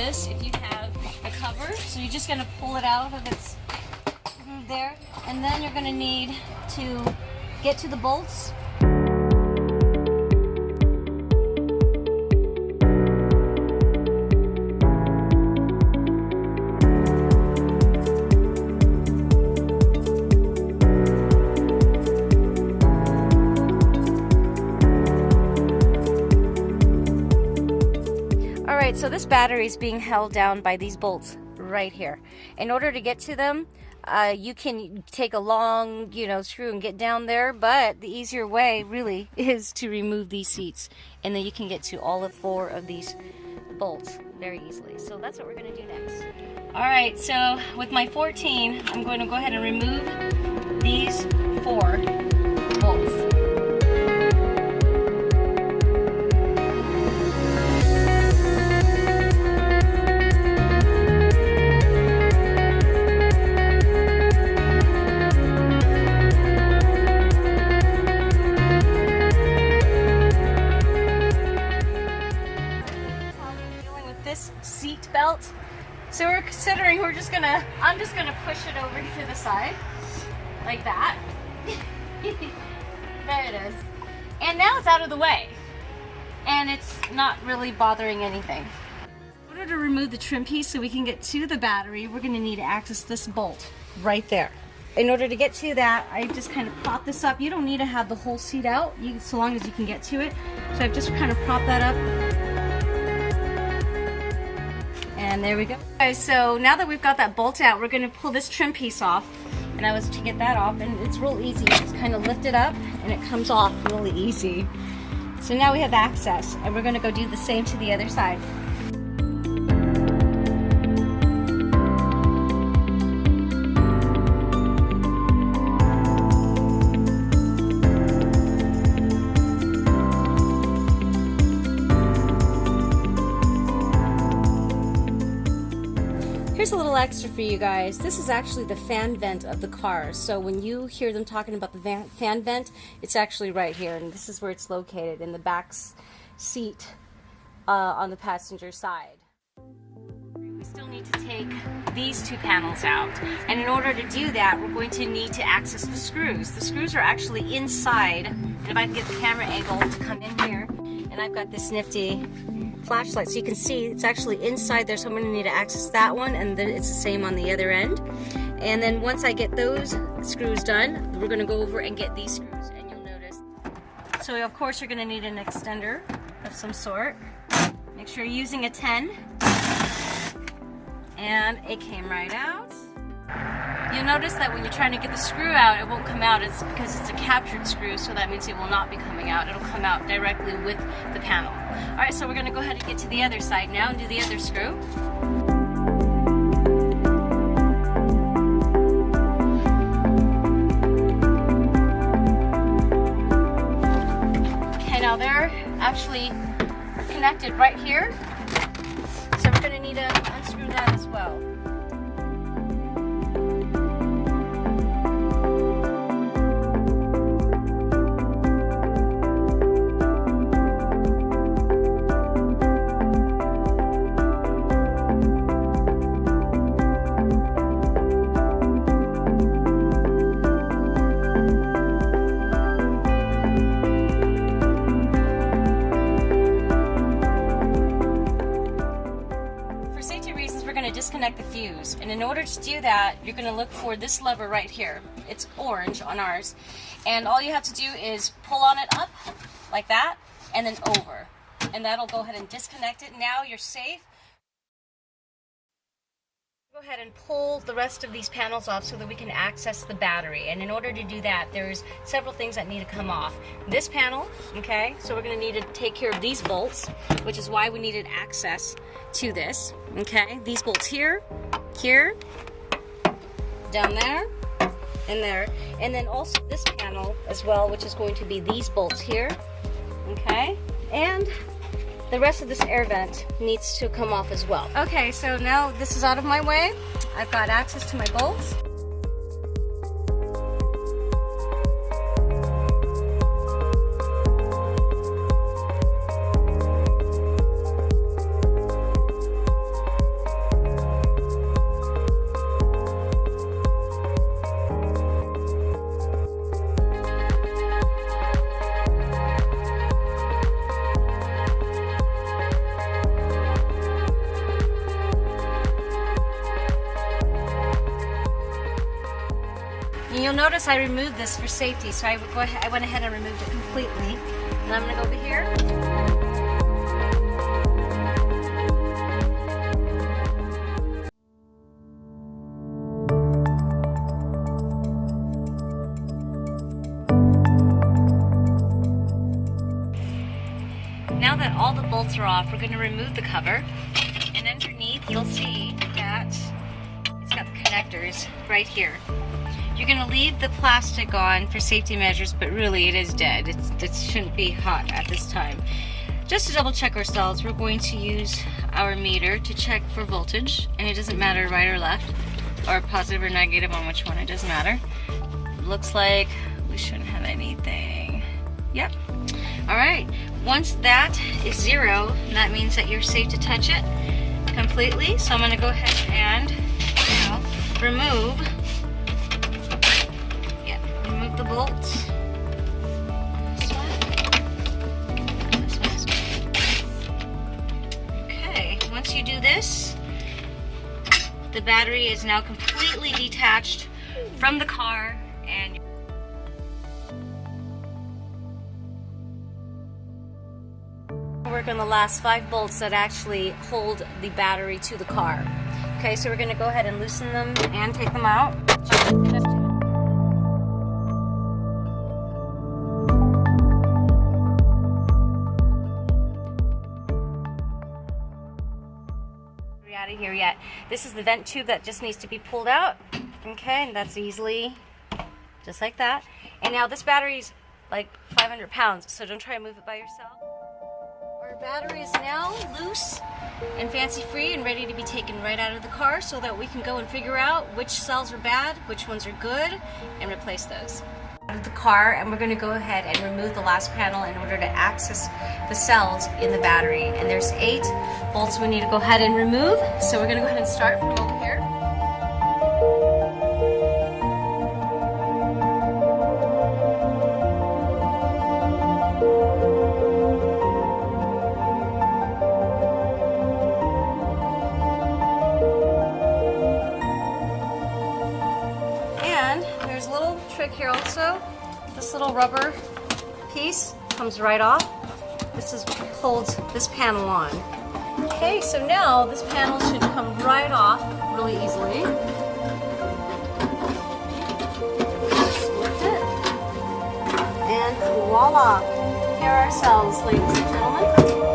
this if you have a cover. So you're just going to pull it out of its there, and then you're going to need to get to the bolts. Alright, so this battery is being held down by these bolts right here. In order to get to them, you can take a long, screw and get down there, but the easier way really is to remove these seats, and then you can get to all 4 of these bolts very easily. So that's what we're going to do next. Alright, so with my 14, I'm going to go ahead and remove these 4 bolts. Seat belt. So we're considering I'm just gonna push it over to the side like that. There it is. And now it's out of the way. And it's not really bothering anything. In order to remove the trim piece so we can get to the battery, we're gonna need to access this bolt right there. In order to get to that, I just kind of prop this up. You don't need to have the whole seat out, so long as you can get to it. So I've just kind of propped that up. And there we go. Okay, so now that we've got that bolt out, we're going to pull this trim piece off. And I was to get that off, and it's real easy. You just kind of lift it up, and it comes off really easy. So now we have access, and we're going to go do the same to the other side. Here's a little extra for you guys. This is actually the fan vent of the car. So when you hear them talking about the fan vent, it's actually right here, and this is where it's located, in the back seat on the passenger side. We still need to take these 2 panels out, and in order to do that, we're going to need to access the screws. The screws are actually inside, and if I can get the camera angle to come in here, and I've got this nifty flashlight, so you can see it's actually inside there, so I'm going to need to access that one, and then it's the same on the other end. And then once I get those screws done, we're going to go over and get these screws, and you'll notice. So of course you're going to need an extender of some sort. Make sure you're using a 10, and it came right out. You'll notice that when you're trying to get the screw out, it won't come out. It's because it's a captured screw, so that means it will not be coming out. It'll come out directly with the panel. Alright, so we're going to go ahead and get to the other side now and do the other screw. Okay, now they're actually connected right here. So we're going to need to unscrew that as well. Disconnect the fuse, and in order to do that, you're going to look for this lever right here. It's orange on ours, and all you have to do is pull on it up like that and then over, and that'll go ahead and disconnect it. Now you're safe. Go ahead and pull the rest of these panels off so that we can access the battery, and in order to do that, there's several things that need to come off. This panel, okay, so we're going to need to take care of these bolts, which is why we needed access to this. Okay, these bolts here, down there, and there, and then also this panel as well, which is going to be these bolts here. Okay, and the rest of this air vent needs to come off as well. Okay, so now this is out of my way. I've got access to my bolts. notice I removed this for safety, so I went ahead and removed it completely. And I'm going to go over here. Now that all the bolts are off, we're going to remove the cover. And underneath, you'll see that it's got the connectors right here. You're going to leave the plastic on for safety measures, but really it is dead. It shouldn't be hot at this time. Just to double check ourselves, we're going to use our meter to check for voltage, and it doesn't matter right or left, or positive or negative on which one, it doesn't matter. Looks like we shouldn't have anything. Yep. Alright, once that is 0, that means that you're safe to touch it completely. So I'm going to go ahead and remove the bolts. Okay, once you do this, the battery is now completely detached from the car, and work on the last 5 bolts that actually hold the battery to the car. Okay, so we're going to go ahead and loosen them and take them out. Out of here yet. This is the vent tube that just needs to be pulled out. Okay, and that's easily just like that. And now this battery's like 500 pounds, so don't try to move it by yourself. Our battery is now loose and fancy free and ready to be taken right out of the car so that we can go and figure out which cells are bad, which ones are good, and replace those. Out of the car, and we're going to go ahead and remove the last panel in order to access the cells in the battery. And there's 8 bolts we need to go ahead and remove, so we're going to go ahead and start from over here. And there's a little trick here also. This little rubber piece comes right off. This holds this panel on. Okay, so now this panel should come right off really easily. Just lift it. And voila! Here are our cells, ladies and gentlemen.